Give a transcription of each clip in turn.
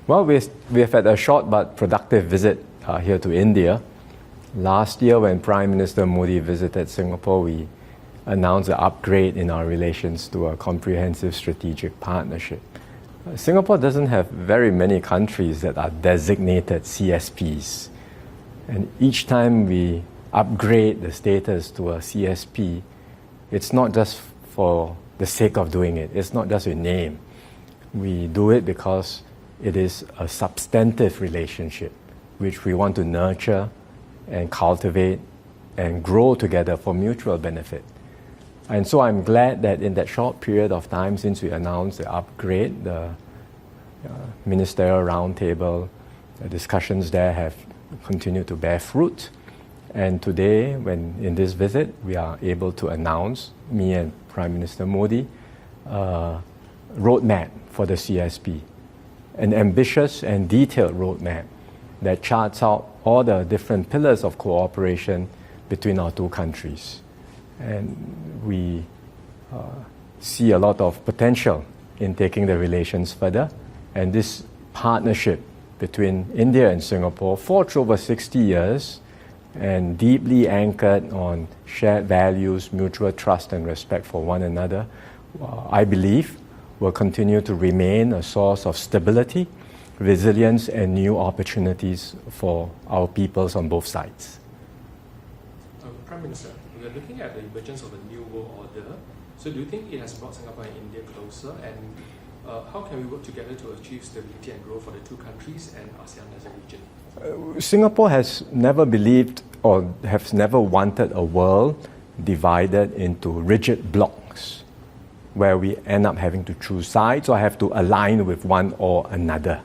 Well, we have had a short but productive visit here to India. Last year, when Prime Minister Modi visited Singapore, we announced an upgrade in our relations to a comprehensive strategic partnership. Singapore doesn't have very many countries that are designated CSPs. And each time we upgrade the status to a CSP, it's not just for the sake of doing it. It's not just a name. We do it because it is a substantive relationship which we want to nurture and cultivate and grow together for mutual benefit. And so I'm glad that in that short period of time since we announced the upgrade, the ministerial roundtable, the discussions there have continued to bear fruit. And today, when in this visit, we are able to announce, me and Prime Minister Modi, a roadmap for the CSP, an ambitious and detailed roadmap that charts out all the different pillars of cooperation between our two countries. And we see a lot of potential in taking the relations further. And this partnership between India and Singapore, forged over 60 years and deeply anchored on shared values, mutual trust and respect for one another, I believe will continue to remain a source of stability, resilience and new opportunities for our peoples on both sides. Prime Minister, we are looking at the emergence of a new world order. So do you think it has brought Singapore and India closer? And how can we work together to achieve stability and growth for the two countries and ASEAN as a region? Singapore has never believed or has never wanted a world divided into rigid blocks where we end up having to choose sides or have to align with one or another.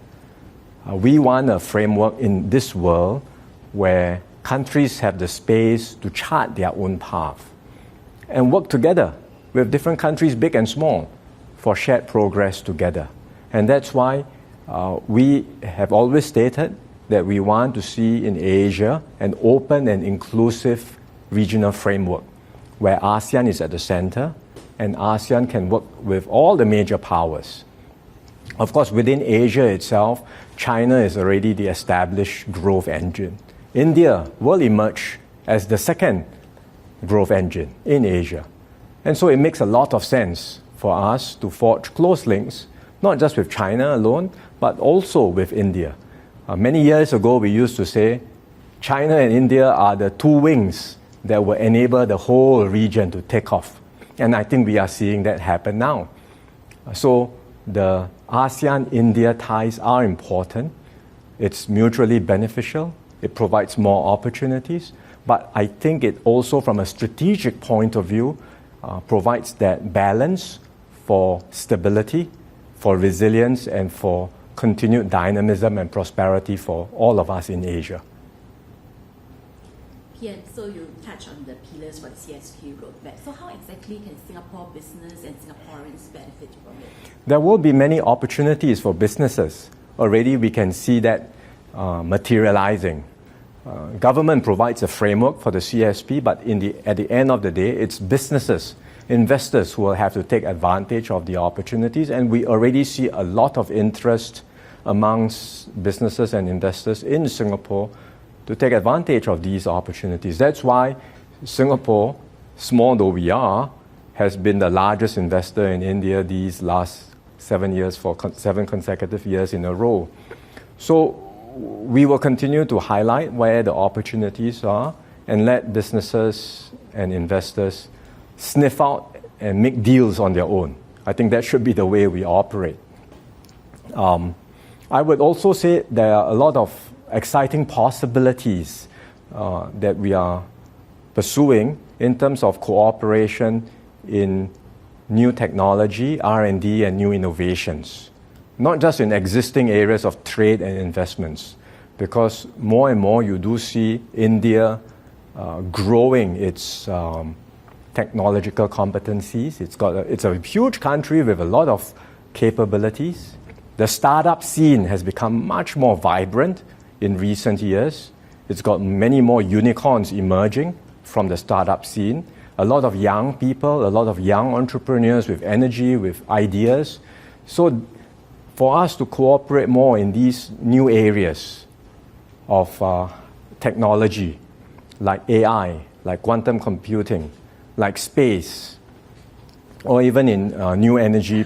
We want a framework in this world where countries have the space to chart their own path and work together with different countries, big and small, for shared progress together. And that's why we have always stated that we want to see in Asia an open and inclusive regional framework where ASEAN is at the center and ASEAN can work with all the major powers. Of course, within Asia itself, China is already the established growth engine. India will emerge as the second growth engine in Asia. And so it makes a lot of sense for us to forge close links, not just with China alone, but also with India. Many years ago, we used to say China and India are the two wings that will enable the whole region to take off. And I think we are seeing that happen now. So the ASEAN-India ties are important. It's mutually beneficial. It provides more opportunities. But I think it also, from a strategic point of view, provides that balance for stability, for resilience, and for continued dynamism and prosperity for all of us in Asia. Pian, so you touch on the pillars for the CSP roadmap. So how exactly can Singapore business and Singaporeans benefit from it? There will be many opportunities for businesses. Already we can see that materializing. Government provides a framework for the CSP, but at the end of the day, it's businesses, investors who will have to take advantage of the opportunities. And we already see a lot of interest amongst businesses and investors in Singapore to take advantage of these opportunities. That's why Singapore, small though we are, has been the largest investor in India these last 7 years for 7 consecutive years in a row. So we will continue to highlight where the opportunities are and let businesses and investors sniff out and make deals on their own. I think that should be the way we operate. I would also say there are a lot of exciting possibilities that we are pursuing in terms of cooperation in new technology, R&D, and new innovations. Not just in existing areas of trade and investments, because more and more you do see India growing its technological competencies. It's a huge country with a lot of capabilities. The startup scene has become much more vibrant in recent years. It's got many more unicorns emerging from the startup scene. A lot of young people, a lot of young entrepreneurs with energy, with ideas. So for us to cooperate more in these new areas of technology, like AI, like quantum computing, like space, or even in new energy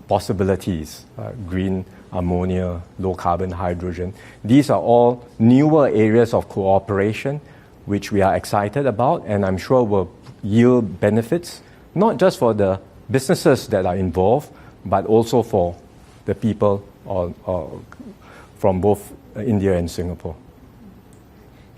possibilities, green ammonia, low carbon hydrogen. These are all newer areas of cooperation which we are excited about, and I'm sure will yield benefits, not just for the businesses that are involved, but also for the people from both India and Singapore.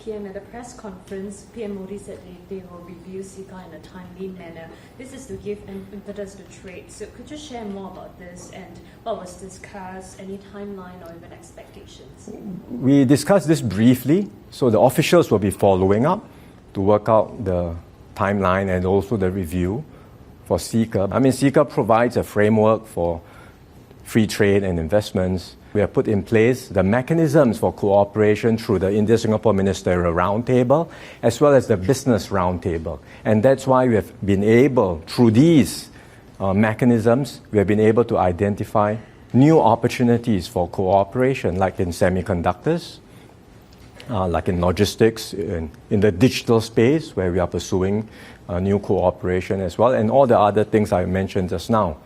PM, at a press conference, PM Modi said they will review SICA in a timely manner. This is to give an impetus to trade. So could you share more about this and what was discussed, any timeline or even expectations? We discussed this briefly, so the officials will be following up to work out the timeline and also the review for SICA. I mean, SICA provides a framework for free trade and investments. We have put in place the mechanisms for cooperation through the India-Singapore Ministerial Roundtable as well as the Business Roundtable. And that's why we have been able, through these mechanisms, we have been able to identify new opportunities for cooperation, like in semiconductors, like in logistics, in the digital space, where we are pursuing new cooperation as well, and all the other things I mentioned just now.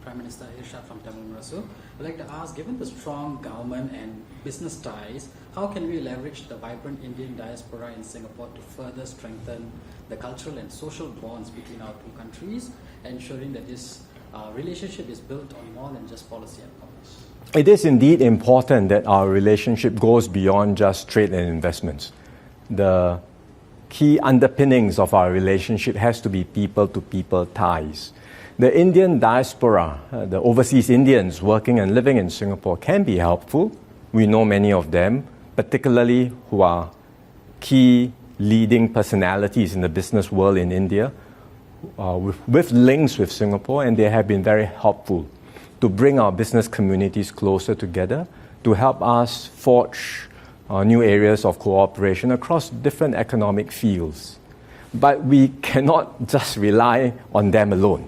Prime Minister from Tamil Nadu, I'd like to ask, given the strong government and business ties, how can we leverage the vibrant Indian diaspora in Singapore to further strengthen the cultural and social bonds between our two countries, ensuring that this relationship is built on more than just policy and commerce? It is indeed important that our relationship goes beyond just trade and investments. The key underpinnings of our relationship has to be people-to-people ties. The Indian diaspora, the overseas Indians working and living in Singapore, can be helpful. We know many of them, particularly who are key leading personalities in the business world in India, with links with Singapore, and they have been very helpful to bring our business communities closer together, to help us forge new areas of cooperation across different economic fields. But we cannot just rely on them alone.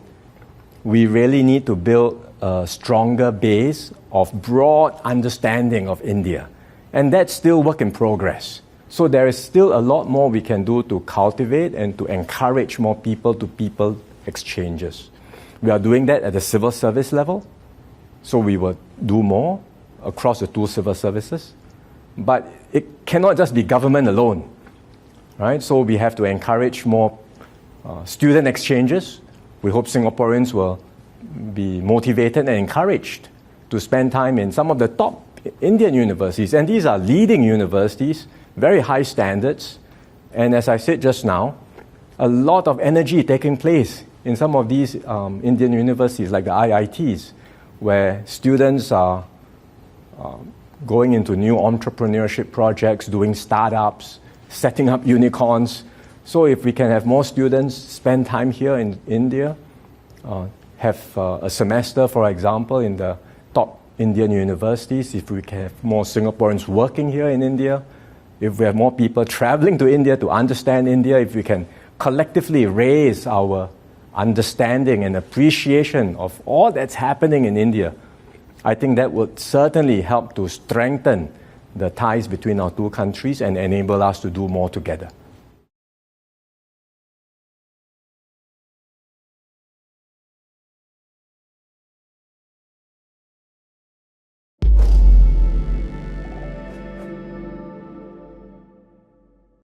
We really need to build a stronger base of broad understanding of India. And that's still work in progress. So there is still a lot more we can do to cultivate and to encourage more people-to-people exchanges. We are doing that at the civil service level. So we will do more across the two civil services. But it cannot just be government alone, right? So we have to encourage more student exchanges. We hope Singaporeans will be motivated and encouraged to spend time in some of the top Indian universities. And these are leading universities, very high standards. And as I said just now, a lot of energy taking place in some of these Indian universities, like the IITs, where students are going into new entrepreneurship projects, doing startups, setting up unicorns. So if we can have more students spend time here in India, have a semester, for example, in the top Indian universities, if we can have more Singaporeans working here in India, if we have more people traveling to India to understand India, if we can collectively raise our understanding and appreciation of all that's happening in India, I think that would certainly help to strengthen the ties between our two countries and enable us to do more together.